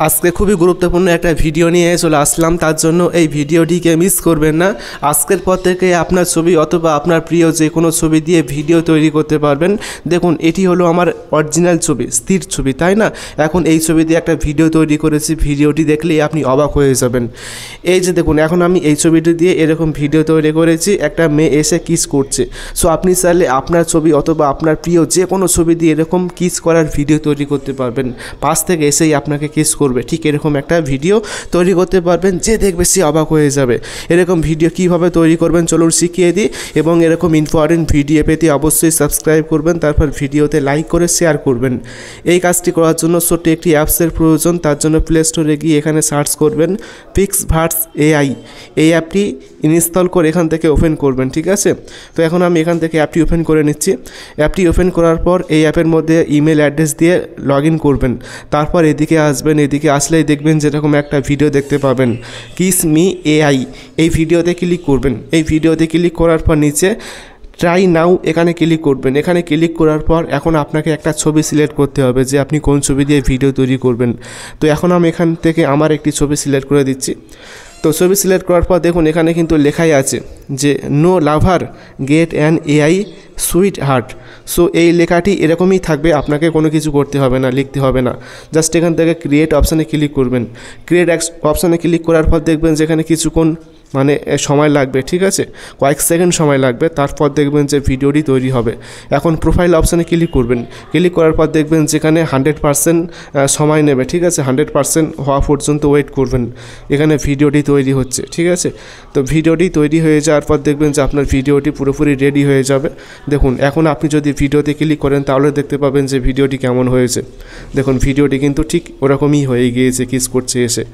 আজকে খুবই গুরুত্বপূর্ণ একটা ভিডিও নিয়ে চলে আসলাম, তার জন্য এই ভিডিওটিকে মিস করবেন না। আজকের পর থেকে আপনার ছবি অথবা আপনার প্রিয় যে কোনো ছবি দিয়ে ভিডিও তৈরি করতে পারবেন। দেখুন, এটি হলো আমার অরিজিনাল ছবি, স্থির ছবি, তাই না? এখন এই ছবি দিয়ে একটা ভিডিও তৈরি করেছি, ভিডিওটি দেখলেই আপনি অবাক হয়ে যাবেন। এই যে দেখুন, এখন আমি এই ছবিটি দিয়ে এরকম ভিডিও তৈরি করেছি, একটা মেয়ে এসে কিস করছে। সো আপনি চাইলে আপনার ছবি অথবা আপনার প্রিয় যে কোনো ছবি দিয়ে এরকম কিস করার ভিডিও তৈরি করতে পারবেন। পাশ থেকে এসেই আপনাকে কিস করবে, ঠিক এরকম একটা ভিডিও তৈরি করতে পারবেন, যে দেখবে সে অবাক হয়ে যাবে। এরকম ভিডিও কিভাবে তৈরি করবেন চলুন শিখিয়ে দিই। এবং এরকম ইম্পর্টেন্ট ভিডিও পেতে অবশ্যই সাবস্ক্রাইব করবেন, তারপর ভিডিওতে লাইক করে শেয়ার করবেন। এই কাজটি করার জন্য ছোট্ট একটি অ্যাপসের প্রয়োজন। তার জন্য প্লে স্টোরে গিয়ে এখানে সার্চ করবেন পিক্সভার্স AI। এই অ্যাপটি ইনস্টল করে এখান থেকে ওপেন করবেন, ঠিক আছে? তো এখন আমি এখান থেকে অ্যাপটি ওপেন করে নিচ্ছি। অ্যাপটি ওপেন করার পর এই অ্যাপের মধ্যে ইমেল অ্যাড্রেস দিয়ে লগ ইন করবেন। তারপর এদিকে আসবেন, এদিকে আসলেই দেখবেন যেরকম একটা ভিডিও দেখতে পাবেন, কিস মি AI। এই ভিডিওতে ক্লিক করবেন। এই ভিডিওতে ক্লিক করার পর নিচে ট্রাই নাও এখানে ক্লিক করবেন। এখানে ক্লিক করার পর এখন আপনাকে একটা ছবি সিলেক্ট করতে হবে যে আপনি কোন ছবি দিয়ে ভিডিও তৈরি করবেন। তো এখন আমি এখান থেকে আমার একটি ছবি সিলেক্ট করে দিচ্ছি। তো ছবি সিলেক্ট করার পর দেখুন এখানে কিন্তু লেখাই আছে যে no lover get an AI sweetheart. So এই লেখাটি এরকমই থাকবে, আপনাকে কোনো কিছু করতে হবে না, লিখতে হবে না। জাস্ট এখান থেকে ক্রিয়েট অপশানে ক্লিক করবেন। ক্রিয়েট অপশানে ক্লিক করার পর দেখবেন যেখানে কিছুক্ষণ সময় লাগবে, ঠিক আছে? কয়েক সেকেন্ড সময় লাগবে। তারপর দেখবেন যে ভিডিওটি তৈরি হবে। এখন প্রোফাইল অপশানে ক্লিক করবেন। ক্লিক করার পর দেখবেন যেখানে 100% সময় নেবে, ঠিক আছে? 100% হওয়া পর্যন্ত ওয়েট করবেন। এখানে ভিডিওটি তৈরি হচ্ছে, ঠিক আছে? তো ভিডিওটি তৈরি হয়ে যাওয়ার পর দেখবেন যে আপনার ভিডিওটি পুরোপুরি রেডি হয়ে যাবে। দেখুন, এখন আপনি যদি ভিডিওতে ক্লিক করেন তাহলে দেখতে পাবেন যে ভিডিওটি কেমন হয়েছে। দেখুন, ভিডিওটি কিন্তু ঠিক ওরকমই হয়ে গিয়েছে, কিস করছে এসে।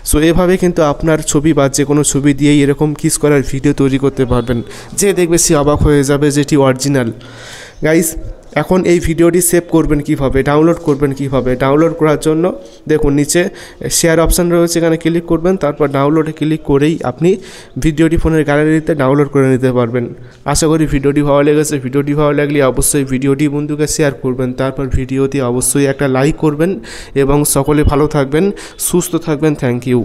সো এভাবে কিন্তু আপনার ছবি বা যে কোনো ছবি দিয়ে এরকম কিস করার ভিডিও তৈরি করতে পারবেন, যে দেখবে সে অবাক হয়ে যাবে যেটি অরিজিনাল। গাইস, এখন এই ভিডিওটি সেভ করবেন কিভাবে, ডাউনলোড করবেন কিভাবে? ডাউনলোড করার জন্য দেখুন নিচে শেয়ার অপশান রয়েছে, এখানে ক্লিক করবেন। তারপর ডাউনলোডে ক্লিক করেই আপনি ভিডিওটি ফোনের গ্যালারিতে ডাউনলোড করে নিতে পারবেন। আশা করি ভিডিওটি ভালো লেগেছে। ভিডিওটি ভালো লাগলে অবশ্যই ভিডিওটি বন্ধুকে শেয়ার করবেন। তারপর ভিডিওতে অবশ্যই একটা লাইক করবেন এবং সকলে ভালো থাকবেন, সুস্থ থাকবেন। Thank you.